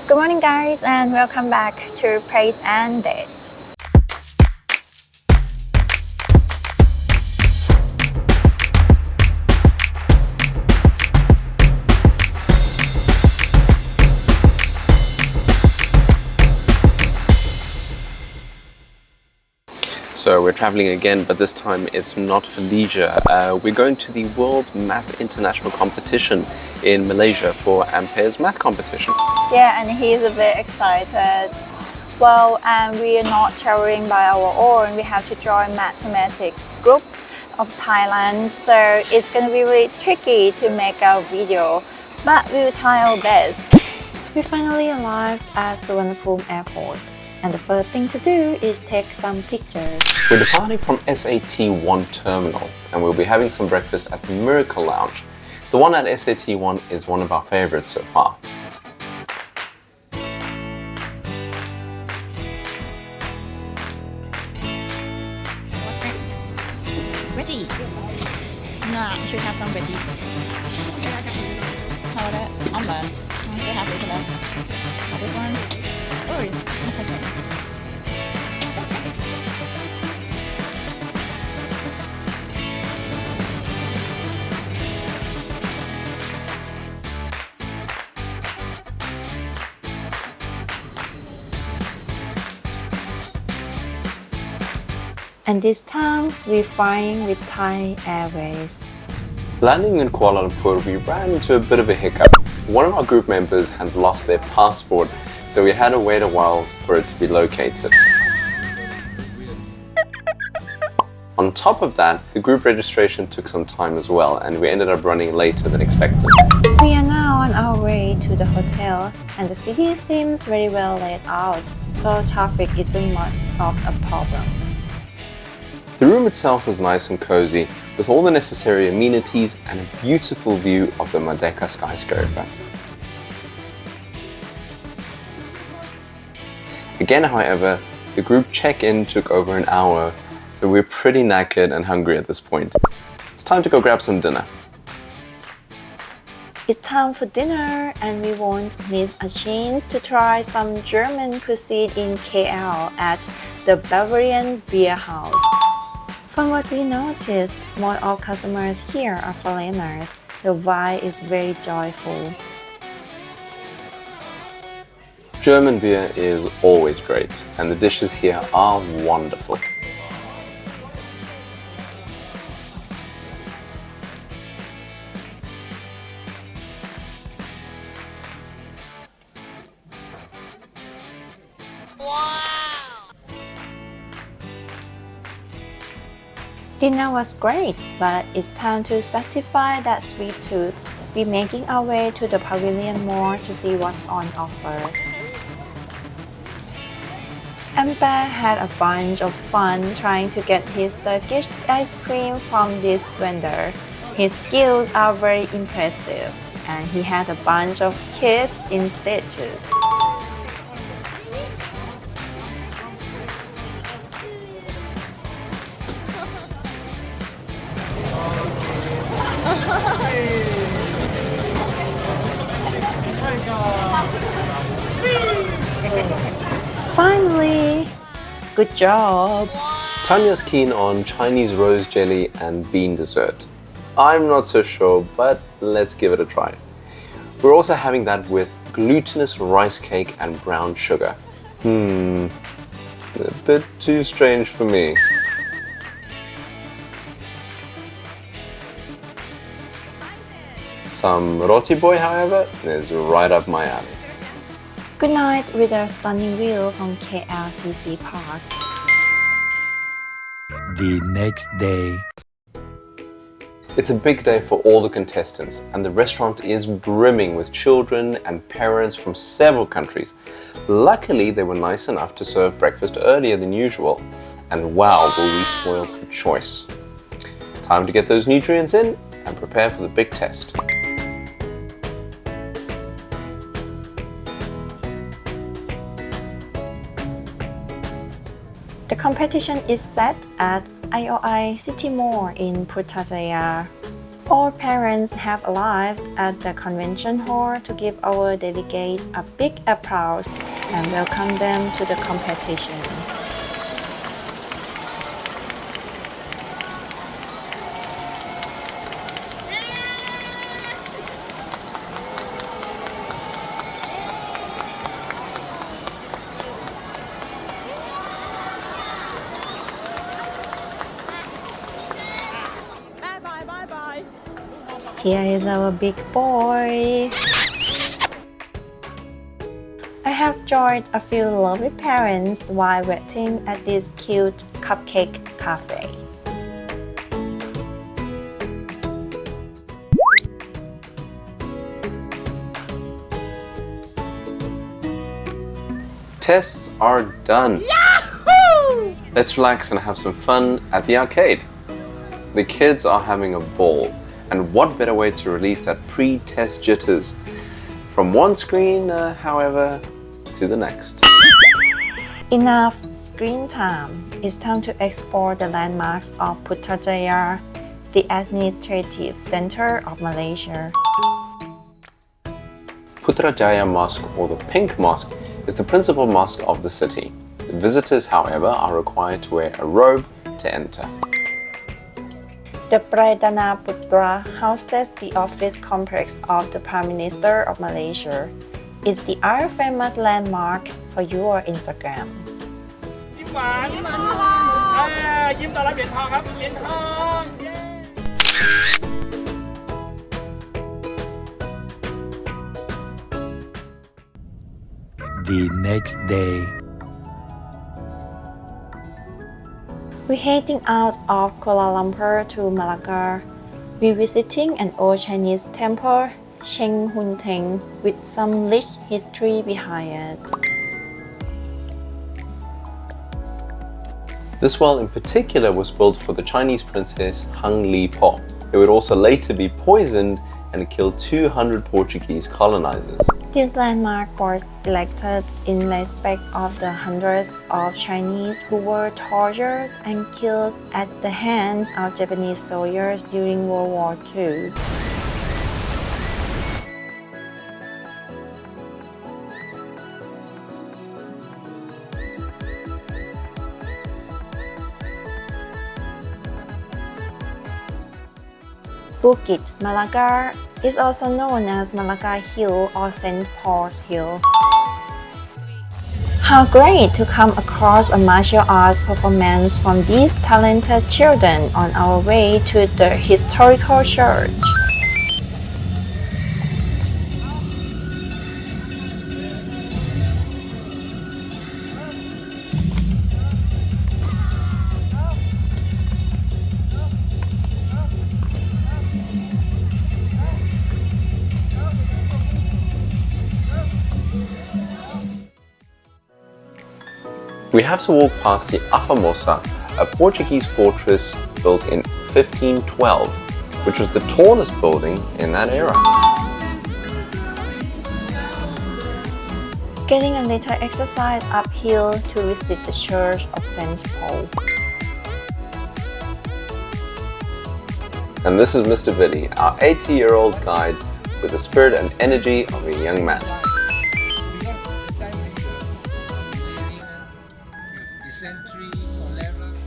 Good morning guys and welcome back to Praise and Dates. So we're traveling again, but this time it's not for leisure. We're going to the World Math International competition in Malaysia for Ampere's math competition. Yeah, and he's a bit excited. Well, we are not traveling by our own. We have to join mathematics group of Thailand, so it's going to be really tricky to make our video, but we will try our best. We finally arrived at Suvarnabhumi Airport. And the first thing to do is take some pictures. We're departing from SAT-1 terminal and we'll be having some breakfast at the Miracle Lounge. The one at SAT-1 is one of our favorites so far. What next? Veggies. Nah, you should have some veggies. How about that? Omelette. They're happy for that. This one. Oh, interesting. And this time we're flying with Thai Airways. Landing in Kuala Lumpur, we ran into a bit of a hiccup. One of our group members had lost their passport, so we had to wait a while for it to be located. On top of that, the group registration took some time as well, and we ended up running later than expected. We are now on our way to the hotel, and the city seems very well laid out, so traffic isn't much of a problem. The room itself was nice and cozy, with all the necessary amenities and a beautiful view of the Melaka skyscraper. Again, however, the group check-in took over an hour, so we're pretty knackered and hungry at this point. It's time to go grab some dinner. It's time for dinner, and we won't miss a chance to try some German cuisine in KL at the Bavarian Bierhaus. From what we noticed, most of customers here are foreigners. The vibe is very joyful. German beer is always great, and the dishes here are wonderful. Dinner was great, but it's time to satisfy that sweet tooth. We're making our way to the Pavillion Mall to see what's on offer. Ampere had a bunch of fun trying to get his Turkish ice cream from this vendor. His skills are very impressive, and he had a bunch of kids in stitches. Finally! Good job! Tanya's keen on Chinese rose jelly and bean dessert. I'm not so sure, but let's give it a try. We're also having that with glutinous rice cake and brown sugar. A bit too strange for me. Some roti boy, however, is right up my alley. Good night with a stunning view from KLCC Park. The next day. It's a big day for all the contestants, and the restaurant is brimming with children and parents from several countries. Luckily, they were nice enough to serve breakfast earlier than usual, and wow, were we spoiled for choice. Time to get those nutrients in and prepare for the big test. The competition is set at IOI City Mall in Putrajaya. All parents have arrived at the convention hall to give our delegates a big applause and welcome them to the competition. Here is our big boy. I have joined a few lovely parents while waiting at this cute cupcake cafe. Tests are done. Yahoo! Let's relax and have some fun at the arcade. The kids are having a ball. And what better way to release that pre-test jitters from one screen, however, to the next. Enough screen time. It's time to explore the landmarks of Putrajaya, the administrative center of Malaysia. Putrajaya Mosque, or the Pink Mosque, is the principal mosque of the city. Visitors, however, are required to wear a robe to enter. The Pradana Putra houses the office complex of the Prime Minister of Malaysia. It's the famous landmark for your Instagram. ยิ้มหวานยิ้มต้อนรับเหรียญทองครับเหรียญทองเย้ The next day. We're heading out of Kuala Lumpur to Melaka. We're visiting an old Chinese temple, Cheng Hun Teng, with some rich history behind it. This well in particular was built for the Chinese princess Hung Li Po. It would also later be poisoned and kill 200 Portuguese colonizers. This landmark was erected in respect of the hundreds of Chinese who were tortured and killed at the hands of Japanese soldiers during World War II. Bukit Melaka is also known as Melaka Hill or St. Paul's Hill. How great to come across a martial arts performance from these talented children on our way to the historical church. We have to walk past the Afamosa, a Portuguese fortress built in 1512, which was the tallest building in that era. Getting a little exercise uphill to visit the church of St. Paul. And this is Mr. Billy, our 80-year-old guide with the spirit and energy of a young man.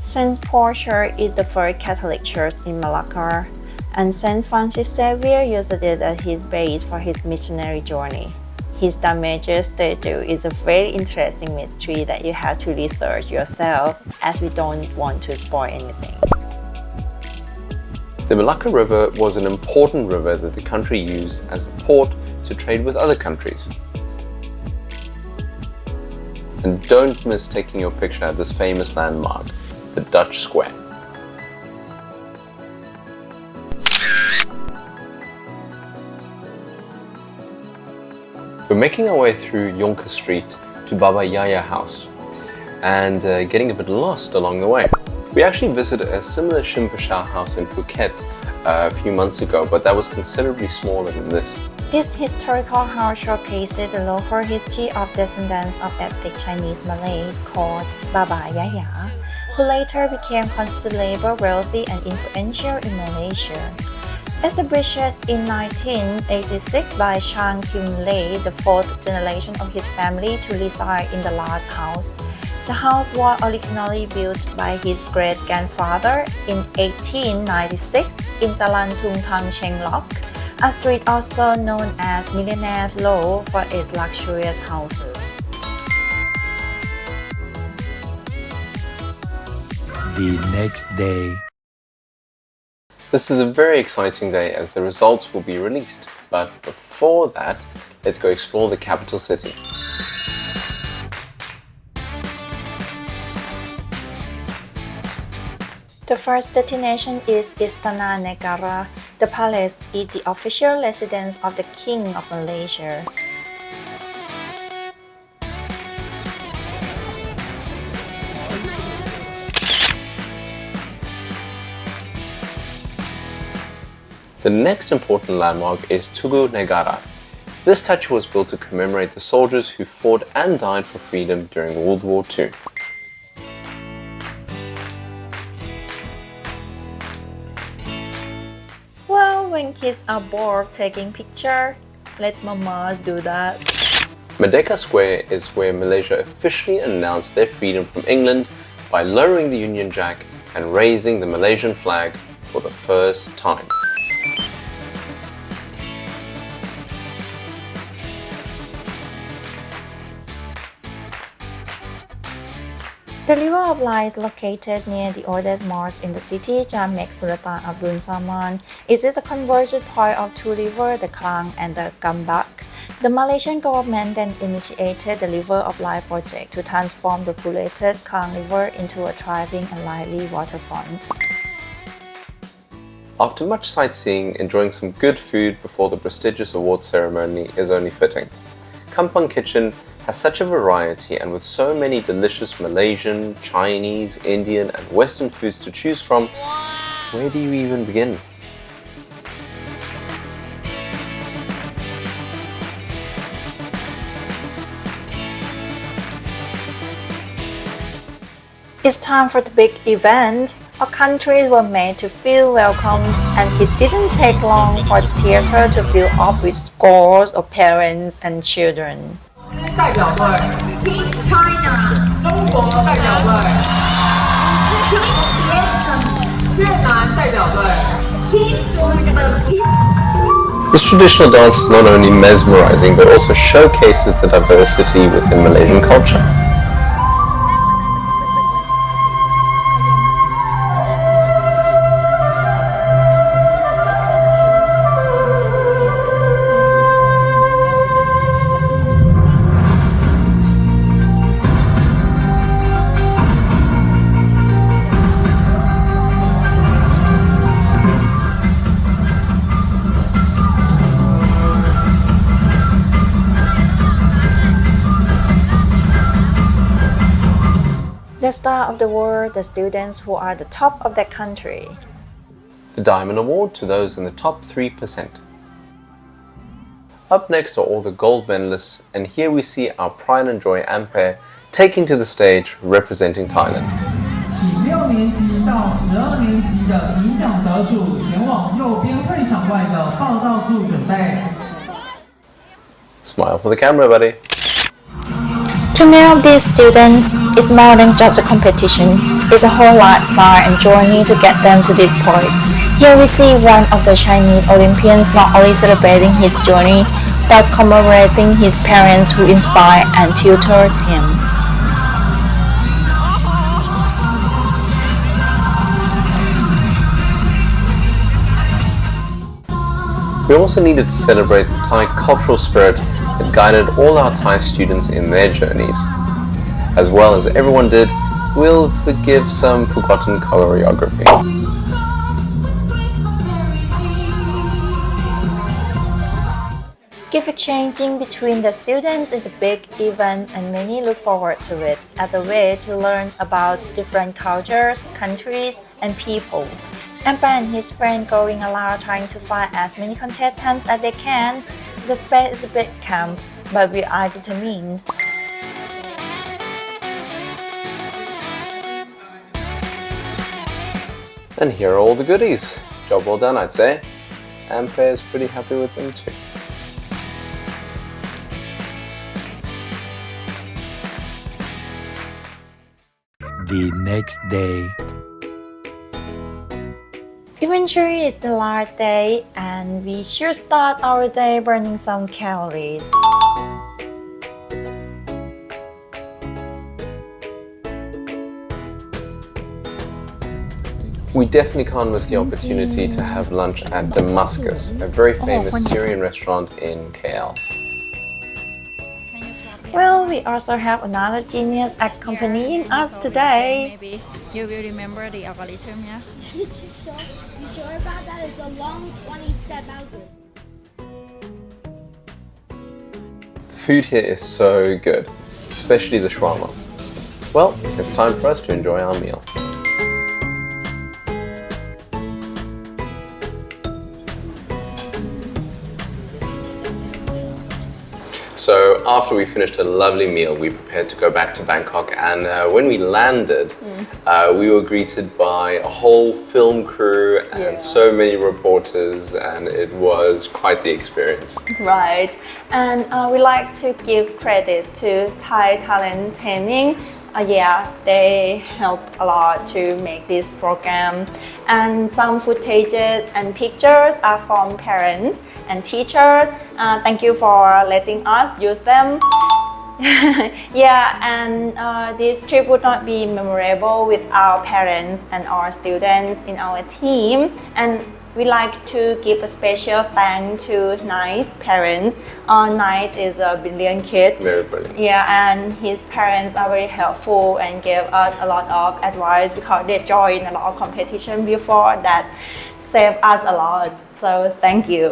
St. Paul Church is the first Catholic church in Melaka, and St. Francis Xavier used it as his base for his missionary journey. His Damascus statue is a very interesting mystery that you have to research yourself, as we don't want to spoil anything. The Melaka River was an important river that the country used as a port to trade with other countries. And don't miss taking your picture at this famous landmark, the Dutch Square. We're making our way through Yonka Street to Bavarian House and getting a bit lost along the way. We actually visited a similar Shimpasha house in Phuket a few months ago, but that was considerably smaller than this. This historical house showcases the local history of descendants of ethnic Chinese Malays called Bavarian, who later became considerably wealthy and influential in Malaysia. Established in 1986 by Chang Kim-lei, the fourth generation of his family to reside in the large house. The house was originally built by his great-grandfather in 1896 in Jalan Tung Tang Cheng Lok, a street also known as Millionaire's Row for its luxurious houses. The next day. This is a very exciting day as the results will be released, but before that, let's go explore the capital city. The first destination is Istana Negara. The palace is the official residence of the King of Malaysia. The next important landmark is Tugu Negara. This statue was built to commemorate the soldiers who fought and died for freedom during World War II. Well, when kids are bored of taking pictures, let mamas do that. Merdeka Square is where Malaysia officially announced their freedom from England by lowering the Union Jack and raising the Malaysian flag for the first time. The River of Light is located near the oldest mosque in the city, Jamek Sultan Abdul Zaman. It is a convergence point of two rivers, the Klang and the Gambak. The Malaysian government then initiated the River of Light project to transform the polluted Klang River into a thriving and lively waterfront. After much sightseeing, enjoying some good food before the prestigious award ceremony is only fitting. Kampung Kitchen has such a variety, and with so many delicious Malaysian, Chinese, Indian and Western foods to choose from, where do you even begin? It's time for the big event. Our countries were made to feel welcomed, and it didn't take long for the theater to fill up with scores of parents and children. 代表队 Team China 中国代表队 Team Vietnam 越南代表队 Team Philippines This traditional dance is not only mesmerizing but also showcases the diversity within Malaysian culture. The star of the world, the students who are the top of their country. The Diamond Award to those in the top 3%. Up next are all the gold medalists, and here we see our pride and joy Ampere taking to the stage representing Thailand. 请6年级到12年级的银奖得主前往右边会场外的报道处准备。 Smile for the camera, buddy. To many of these students, it's more than just a competition. It's a whole lifestyle and journey to get them to this point. Here we see one of the Chinese Olympians not only celebrating his journey, but commemorating his parents who inspired and tutored him. We also needed to celebrate the Thai cultural spirit that guided all our Thai students in their journeys. As well as everyone did, we'll forgive some forgotten choreography. Gift exchanging between the students is a big event, and many look forward to it as a way to learn about different cultures, countries, and people. Ampere and his friend going around trying to find as many contestants as they can. The space is a bit camp, but we are determined. And here are all the goodies. Job well done, I'd say. Ampere is pretty happy with them too. The next day. Eventually, it's the last day, and we should start our day burning some calories. We definitely can't miss the opportunity to have lunch at Damascus, a very famous Syrian restaurant in KL. Well, we also have another genius accompanying us today. Maybe you will remember the algorithm, yeah? You sure about that? It's a long 20-step algorithm. The food here is so good, especially the shawarma. Well, it's time for us to enjoy our meal. So after we finished a lovely meal, we prepared to go back to Bangkok, and when we landed, we were greeted by a whole film crew and so many reporters, and it was quite the experience. Right, and we like to give credit to Thai Talent Training. They help a lot to make this program, and some footages and pictures are from parents and teachers. Thank you for letting us use them. This trip would not be memorable with our parents and our students in our team. And we like to give a special thanks to Knight's parents. Knight is a brilliant kid. Very brilliant. And his parents are very helpful and gave us a lot of advice because they joined a lot of competition before that saved us a lot. So thank you.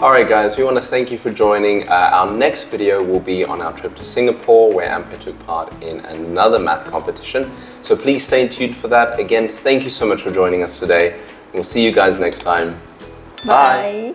Alright guys, we want to thank you for joining. Our next video will be on our trip to Singapore, where Ampere took part in another math competition. So please stay tuned for that. Again, thank you so much for joining us today. We'll see you guys next time. Bye.